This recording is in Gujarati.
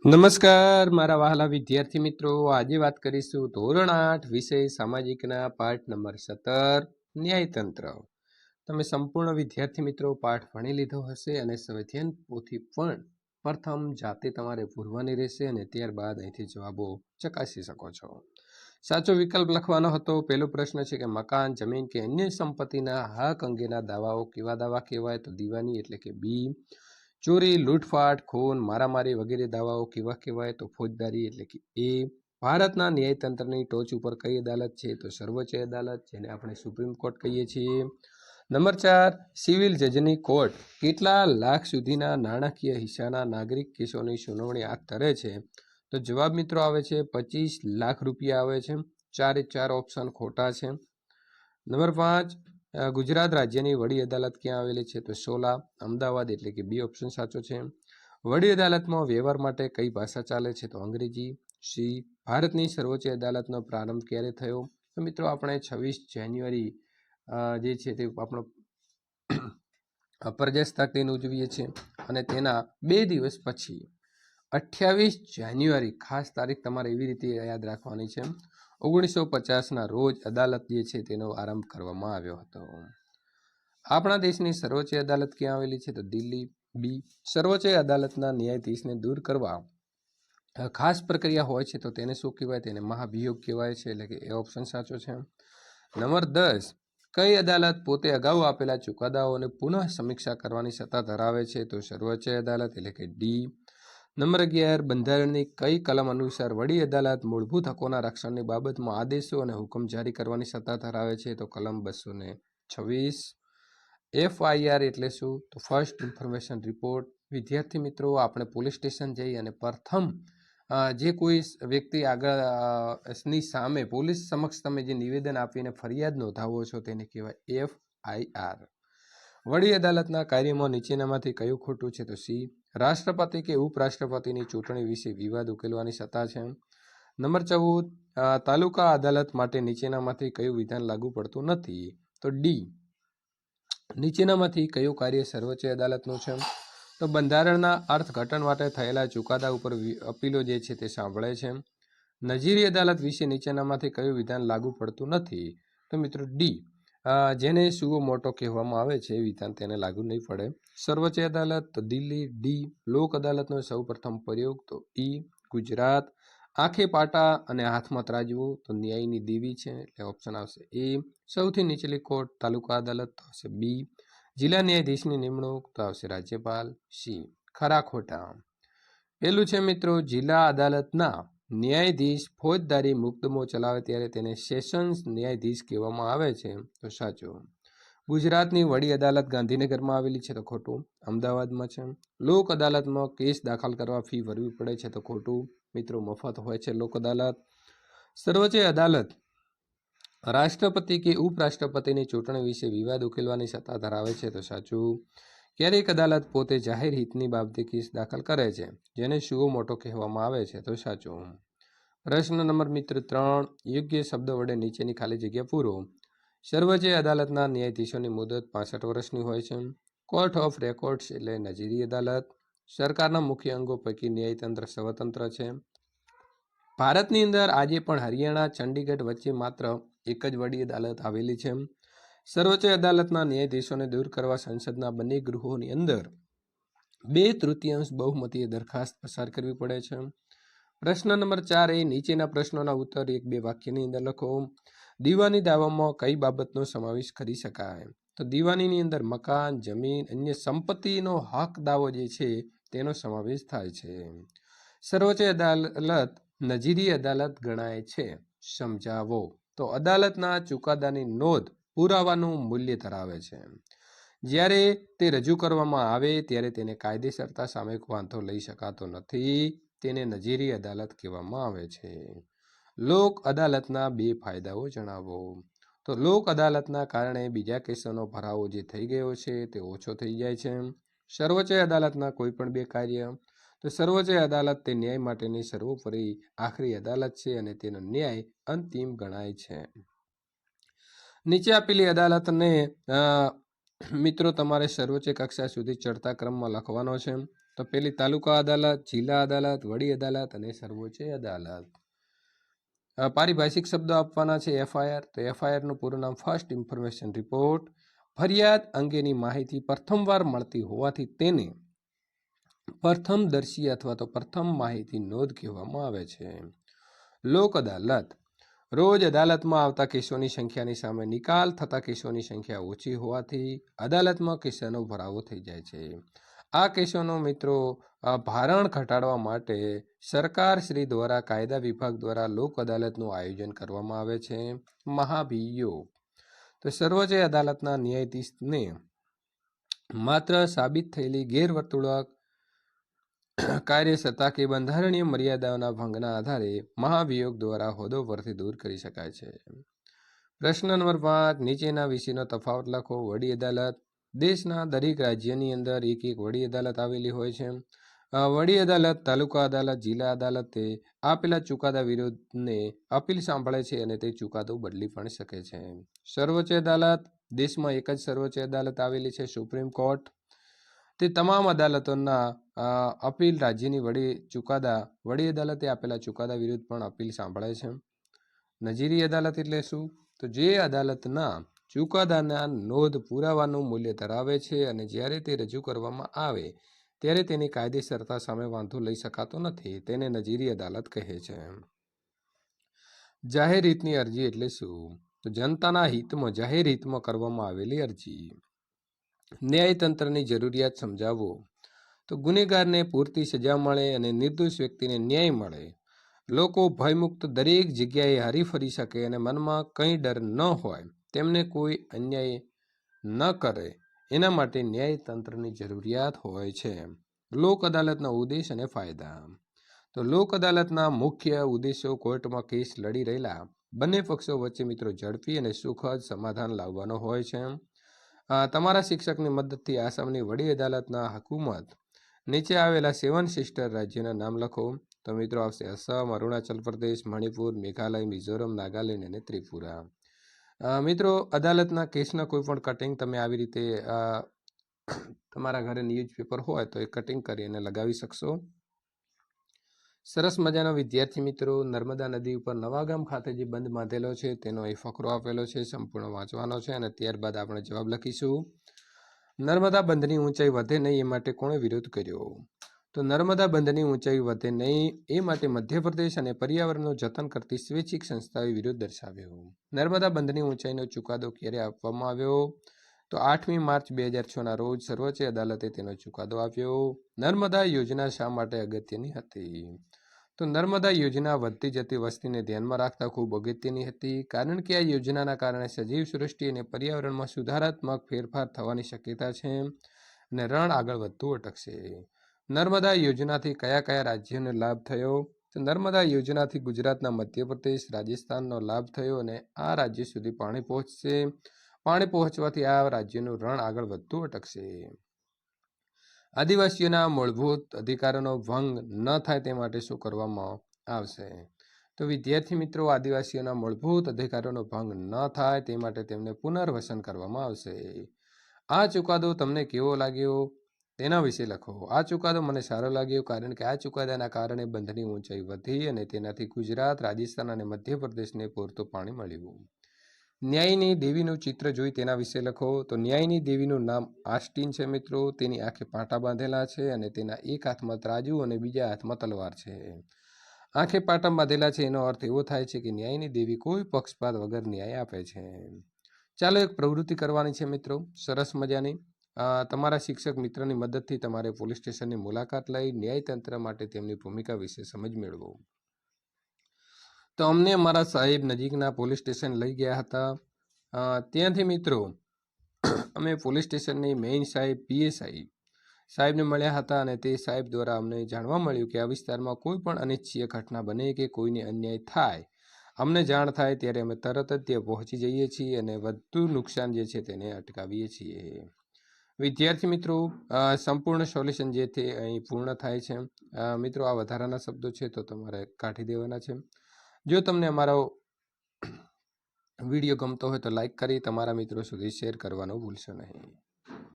નમસ્કાર મારા વહાલા વિદ્યાર્થી મિત્રો, આજે વાત કરીશું ધોરણ 8 વિષય સામાજિકના પાઠ નંબર 17 ન્યાયતંત્ર. તમે સંપૂર્ણ વિદ્યાર્થી મિત્રો પાઠ ભણી લીધો હશે અને સ્વાધ્યાયન પોથી પણ પ્રથમ જાતે તમારે પૂરવાની રહેશે અને ત્યારબાદ અહીંથી જવાબો ચકાસી શકો છો. સાચો વિકલ્પ લખવાનો હતો. પહેલો પ્રશ્ન છે કે મકાન, જમીન કે અન્ય સંપત્તિના હક અંગેના દાવાઓ કેવા દાવા કહેવાય? તો દીવાની એટલે કે બી. ચોરી, લૂંટફાટ, ખૂન, મારામારી વગેરે દાવાઓ કેવા કહેવાય? તો ફોજદારી એટલે કે એ. ભારતના ન્યાયતંત્રની ટોચ ઉપર કઈ અદાલત છે? તો સર્વોચ્ચ અદાલત, જેને આપણે સુપ્રીમ કોર્ટ કહીએ છીએ. નંબર 4, સિવિલ જજની કોર્ટ કેટલા લાખ સુધીના નાણાકીય હિસ્સાના નાગરિક કેસોની સુનાવણી હાથ ધરે છે? તો જવાબ મિત્રો આવે છે 25 લાખ રૂપિયા આવે છે. 4 ઓપ્શન ખોટા છે. નંબર 5, ગુજરાત રાજ્યની વડી અદાલત ક્યાં આવેલી છે? તો સોલા, અમદાવાદ એટલે કે બી ઓપ્શન સાચો છે. વડી અદાલતમાં વ્યવહાર માટે કઈ ભાષા ચાલે છે? તો અંગ્રેજી. સી, ભારતની સર્વોચ્ચ અદાલતનો પ્રારંભ ક્યારે થયો? તો મિત્રો આપણે 26 જાન્યુઆરી જે છે તે આપણો પ્રજાસત્તાક દિન ઉજવીએ છીએ અને તેના 2 દિવસ પછી 28 જાન્યુઆરી ખાસ તારીખ તમારે એવી રીતે યાદ રાખવાની છે. 1950ના રોજ અદાલત જે છે તેનો આરંભ કરવામાં આવ્યો હતો. આપણા દેશની સર્વોચ્ચ અદાલત ક્યાં આવેલી છે? તો દિલ્હી. બી, સર્વોચ્ચ અદાલતના ન્યાયાધીશને દૂર કરવા ખાસ પ્રક્રિયા હોય છે તો તેને શું કહેવાય? તેને મહાભિયોગ કહેવાય છે, એટલે કે એ ઓપ્શન સાચો છે. નંબર 10, કઈ અદાલત પોતે અગાઉ આપેલા ચુકાદાઓને પુનઃ સમીક્ષા કરવાની સત્તા ધરાવે છે? તો સર્વોચ્ચ અદાલત એટલે કે ડી. નંબર 11, બંધારણની કઈ કલમ અનુસાર વડી અદાલત મૂળભૂત હકોના રક્ષણની બાબતમાં આદેશો અને હુકમ જારી કરવાની સત્તા ધરાવે છે? તો કલમ 226. FIR એટલે શું? તો ફર્સ્ટ ઇન્ફોર્મેશન રિપોર્ટ. વિદ્યાર્થી મિત્રો, આપણે પોલીસ સ્ટેશન જઈ અને પ્રથમ જે કોઈ વ્યક્તિ આગળની સામે પોલીસ સમક્ષ તમે જે નિવેદન આપીને ફરિયાદ નોંધાવો છો તેને કહેવાય FIR. વડી અદાલતના કાર્યમાં નીચેનામાંથી કયું ખોટું છે? તો સી, રાષ્ટ્રપતિ કે ઉપરાષ્ટ્રપતિની ચૂંટણી વિશે વિવાદ ઉકેલવાની સત્તા છે. નંબર 14, તાલુકા અદાલત માટે નીચેનામાંથી કયું વિધાન લાગુ પડતું નથી? તો ડી, નીચેનામાંથી કયું કાર્ય સર્વોચ્ચ અદાલતનું છે? તો બંધારણના અર્થઘટન માટે થયેલા ચુકાદા ઉપર અપીલો જે છે તે સાંભળે છે. નજીરી અદાલત વિશે નીચેનામાંથી કયું વિધાન લાગુ પડતું નથી? તો મિત્રો ડી, જેને સુઓ મોટો કહેવામાં આવે છે એ વિધાન તેને લાગુ નહીં પડે. સર્વોચ્ચ અદાલત તો દિલ્હી. ડી, લોક અદાલતનો સૌ પ્રથમ પ્રયોગ તો ઈ, ગુજરાત. આંખે પાટા અને હાથમાં ત્રાજવું તો ન્યાયની દેવી છે, એટલે ઓપ્શન આવશે એ. સૌથી નીચલી કોર્ટ તાલુકા અદાલત તો આવશે બી. જિલ્લા ન્યાયાધીશની નિમણૂક તો આવશે રાજ્યપાલ. સી, ખરા ખોટા? પેલું છે મિત્રો, જિલ્લા અદાલતના ન્યાયાધીશ ફોજદારી મુકદ્દમો ચલાવે ત્યારે તેને સેશન્સ ન્યાયાધીશ કહેવામાં આવે છે, તો સાચું. ગુજરાતની વડી અદાલત ગાંધીનગરમાં આવેલી છે, તો ખોટું. અમદાવાદમાં છે. લોક અદાલતમાં કેસ દાખલ કરવા ફી ભરવી પડે છે, તો ખોટું. મિત્રો મફત હોય છે લોક અદાલત. સર્વોચ્ચ અદાલત રાષ્ટ્રપતિ કે ઉપરાષ્ટ્રપતિની ચૂંટણી વિશે વિવાદ ઉકેલવાની સત્તા ધરાવે છે, તો સાચું. ક્યારેક અદાલત પોતે જાહેર હિતની બાબતે કેસ દાખલ કરે છે, જેને સુઓ મોટો કહેવામાં આવે છે, તો સાચું. પ્રશ્ન નંબર મિત્ર 3, યોગ્ય શબ્દ વડે નીચેની ખાલી જગ્યા પૂરો. સર્વોચ્ચ અદાલતના ન્યાયાધીશોની મુદત 65 વર્ષની હોય છે. કોર્ટ ઓફ રેકોર્ડ્સ એટલે નજીરી અદાલત. સરકારના મુખ્ય અંગો પૈકી ન્યાયતંત્ર સ્વતંત્ર છે. ભારતની અંદર આજે પણ હરિયાણા, ચંડીગઢ વચ્ચે માત્ર એક જ વડી અદાલત આવેલી છે. સર્વોચ્ચ અદાલતના ન્યાયાધીશોને દૂર કરવા સંસદના બંને ગૃહોની અંદર 2/3 બહુમતીય દરખાસ્ત પસાર કરવી પડે છે. પ્રશ્ન નંબર 4 એ નીચેના પ્રશ્નોના ઉત્તર 1-2 વાક્યની અંદર લખો. દીવાની દાવામાં કઈ બાબતનો સમાવેશ કરી શકાય? તો દીવાનીની અંદર મકાન, જમીન, અન્ય સંપત્તિનો હક દાવો જે છે તેનો સમાવેશ થાય છે. સર્વોચ્ચ અદાલત નજીરી અદાલત ગણાય છે. સમજાવો. તો અદાલતના ચુકાદાની નોંધ પુરાવાનું મૂલ્ય ધરાવે છે. જ્યારે તે રજૂ કરવામાં આવે ત્યારે તેને કાયદેસરતા સામે વાંધો લઈ શકાતો નથી. તેને નજીરી અદાલત કહેવામાં આવે છે. લોક અદાલતના 2 ફાયદાઓ જણાવો. તો લોક અદાલતના કારણે બીજા કેસોનો ભરાવો જે થઈ ગયો છે તે ઓછો થઈ જાય છે. સર્વોચ્ચ અદાલતના કોઈ પણ 2 કાર્ય. તો સર્વોચ્ચ અદાલત તે ન્યાય માટેની સર્વોપરી આખરી અદાલત છે અને તેનો ન્યાય અંતિમ ગણાય છે. નીચે આપેલી અદાલતને મિત્રો તમારે સર્વોચ્ચ કક્ષા સુધી ચડતા ક્રમમાં લખવાનો છે. તો પેલી તાલુકા અદાલત, જિલ્લા અદાલત, વડી અદાલત અને સર્વોચ્ચ અદાલત. પારિભાષિક શબ્દો આપવાના છે. એફઆઈઆર, તો એફઆઈઆરનું પૂરું નામ ફર્સ્ટ ઇન્ફોર્મેશન રિપોર્ટ. ફરિયાદ અંગેની માહિતી પ્રથમવાર મળતી હોવાથી તેને પ્રથમદર્શી અથવા તો પ્રથમ માહિતી નોંધ કહેવામાં આવે છે. લોક અદાલત, રોજ અદાલતમાં આવતા કેસોની સંખ્યાની સામે નિકાલ થતા કેસોની સંખ્યા ઓછી હોવાથી અદાલતમાં કેસોનો ભરાવો થઈ જાય છે. આ કેસોનો મિત્રો ભારણ ઘટાડવા માટે સરકાર શ્રી દ્વારા કાયદા વિભાગ દ્વારા લોક અદાલતનું આયોજન કરવામાં આવે છે. મહાભિયોગ, તો સર્વોચ્ચ અદાલતના ન્યાયાધીશને માત્ર સાબિત થયેલી ગેરવર્તણૂક કાર્ય સત્તા કે બંધારણીય મર્યાદાઓના ભંગના આધારે મહાભિયોગ દ્વારા હોદ્દો પરથી દૂર કરી શકાય છે. પ્રશ્ન નંબર 5, નીચેના વિશેનો તફાવત લખો. વડી અદાલત, દેશના દરેક રાજ્યની અંદર એક વડી અદાલત આવેલી હોય છે. વડી અદાલત તાલુકા અદાલત, જિલ્લા અદાલતે આપેલા ચુકાદા વિરુદ્ધને અપીલ સાંભળે છે અને તે ચુકાદો બદલી પણ શકે છે. સર્વોચ્ચ અદાલત, દેશમાં એક જ સર્વોચ્ચ અદાલત આવેલી છે, સુપ્રીમ કોર્ટ. તે તમામ અદાલતોના અપીલ રાજ્યની વડી અદાલતે આપેલા ચુકાદા વિરુદ્ધ પણ અપીલ સાંભળે છે. નજીરી અદાલત એટલે શું? તો જે અદાલતના ચુકાદાના નોંધ પુરાવાનું મૂલ્ય ધરાવે છે અને જ્યારે તે રજૂ કરવામાં આવે ત્યારે તેની કાયદેસરતા સામે વાંધો લઈ શકાતો નથી, તેને નજીરી અદાલત કહે છે. જાહેર હિતની અરજી એટલે શું? તો જનતાના હિતમાં જાહેર હિતમાં કરવામાં આવેલી અરજી. ન્યાયતંત્રની જરૂરિયાત સમજાવો. તો ગુનેગારને પૂરતી સજા મળે અને નિર્દોષ વ્યક્તિને ન્યાય મળે. લોકો ભયમુક્ત દરેક જગ્યાએ હરીફરી શકે અને મનમાં કંઈ ડર ન હોય, તેમને કોઈ અન્યાય ન કરે, એના માટે ન્યાયતંત્રની જરૂરિયાત હોય છે. લોક અદાલતના ઉદ્દેશ અને ફાયદા. તો લોક અદાલતના મુખ્ય ઉદ્દેશો કોર્ટમાં કેસ લડી રહેલા બંને પક્ષો વચ્ચે મિત્રો ઝડપી અને સુખદ સમાધાન લાવવાનો હોય છે. તમારા શિક્ષકની મદદથી આસામની વડી અદાલતના હુકુમત નીચે આવેલા 7 સિસ્ટર રાજ્યોના નામ લખો. તો મિત્રો આવશે અસમ, અરુણાચલ પ્રદેશ, મણિપુર, મેઘાલય, મિઝોરમ, નાગાલેન્ડ અને ત્રિપુરા. મિત્રો અદાલતના કેસના કોઈ પણ કટિંગ તમે આવી રીતે તમારા ઘરે ન્યૂઝપેપર હોય તો એ કટિંગ કરીને લગાવી શકશો. સરસ મજાનો વિદ્યાર્થી મિત્રો, નર્મદા નદી ઉપર નવાગામ ખાતે જે બંધ બાંધેલો છે તેનો એ ફકરો આપેલો છે, સંપૂર્ણ વાંચવાનો છે અને ત્યારબાદ આપણે જવાબ લખીશું. નર્મદા બંધની ઊંચાઈ વધે નહીં એ માટે કોણે વિરોધ કર્યો? તો નર્મદા બંધની ઊંચાઈ વધે નહીં એ માટે મધ્યપ્રદેશ અને પર્યાવરણનું જતન કરતી સ્વૈચ્છિક સંસ્થાએ વિરોધ દર્શાવ્યો. નર્મદા બંધની ઊંચાઈનો ચુકાદો ક્યારે આપવામાં આવ્યો? તો 8મી માર્ચ 2006ના રોજ સર્વોચ્ચ અદાલતે તેનો ચુકાદો આપ્યો. નર્મદા યોજના શા માટે અગત્યની હતી? તો નર્મદા યોજના વધતી જતી વસ્તીને ધ્યાનમાં રાખતા ખૂબ અગત્યની હતી, કારણ કે આ યોજનાના કારણે સજીવ સૃષ્ટિ અને પર્યાવરણમાં સુધારાત્મક ફેરફાર થવાની શક્યતા છે અને રણ આગળ વધતું અટકશે. નર્મદા યોજનાથી કયા કયા રાજ્યોને લાભ થયો? તો નર્મદા યોજનાથી ગુજરાતના મધ્યપ્રદેશ, રાજસ્થાનનો લાભ થયો અને આ રાજ્ય સુધી પાણી પહોંચશે. પાણી પહોંચવાથી આ રાજ્યનું રણ આગળ વધતું અટકશે. આદિવાસીઓના મૂળભૂત અધિકારોનો ભંગ ન થાય તે માટે શું કરવામાં આવશે? તો વિદ્યાર્થી મિત્રો, આદિવાસીઓના મૂળભૂત અધિકારોનો ભંગ ન થાય તે માટે તેમને પુનર્વસન કરવામાં આવશે. આ ચુકાદો તમને કેવો લાગ્યો તેના વિશે લખો. આ ચુકાદો મને સારો લાગ્યો કારણ કે આ ચુકાદાના કારણે બંધની ઊંચાઈ વધી અને તેનાથી ગુજરાત, રાજસ્થાન અને મધ્યપ્રદેશને પૂરતું પાણી મળ્યું. ન્યાયની દેવીનું ચિત્ર જોઈ તેના વિશે લખો. તો ન્યાયની દેવીનું નામ આસ્ટીન છે મિત્રો. તેની આંખે પાટા બાંધેલા છે અને તેના એક હાથમાં ત્રાજુ અને બીજા હાથમાં તલવાર છે. આંખે પાટા બાંધેલા છે એનો અર્થ એવો થાય છે કે ન્યાયની દેવી કોઈ પક્ષપાત વગર ન્યાય આપે છે. ચાલો એક પ્રવૃત્તિ કરવાની છે મિત્રો, સરસ મજાની. તમારા શિક્ષક મિત્રની મદદથી તમારે પોલીસ સ્ટેશનની મુલાકાત લઈ ન્યાયતંત્ર માટે તેમની ભૂમિકા વિશે સમજ મેળવો. તો અમને અમારા સાહેબ નજીકના પોલીસ સ્ટેશન લઈ ગયા હતા. ત્યાંથી મિત્રો અમે પોલીસ સ્ટેશનની મેઇન સાહેબ પીએસઆઈ સાહેબને મળ્યા હતા અને તે સાહેબ દ્વારા અમને જાણવા મળ્યું કે આ વિસ્તારમાં કોઈ પણ અનિચ્છનીય ઘટના બને કે કોઈને અન્યાય થાય, અમને જાણ થાય ત્યારે અમે તરત જ ત્યાં પહોંચી જઈએ છીએ અને વધુ નુકસાન જે છે તેને અટકાવીએ છીએ. વિદ્યાર્થી મિત્રો, સંપૂર્ણ સોલ્યુશન જે છે અહીં પૂર્ણ થાય છે. મિત્રો આ વધારાના શબ્દો છે તો તમારે કાઢી દેવાના છે. જો તમને અમારો વિડીયો ગમતો હોય તો લાઈક કરી તમારા મિત્રો સુધી શેર કરવાનું ભૂલશો નહીં.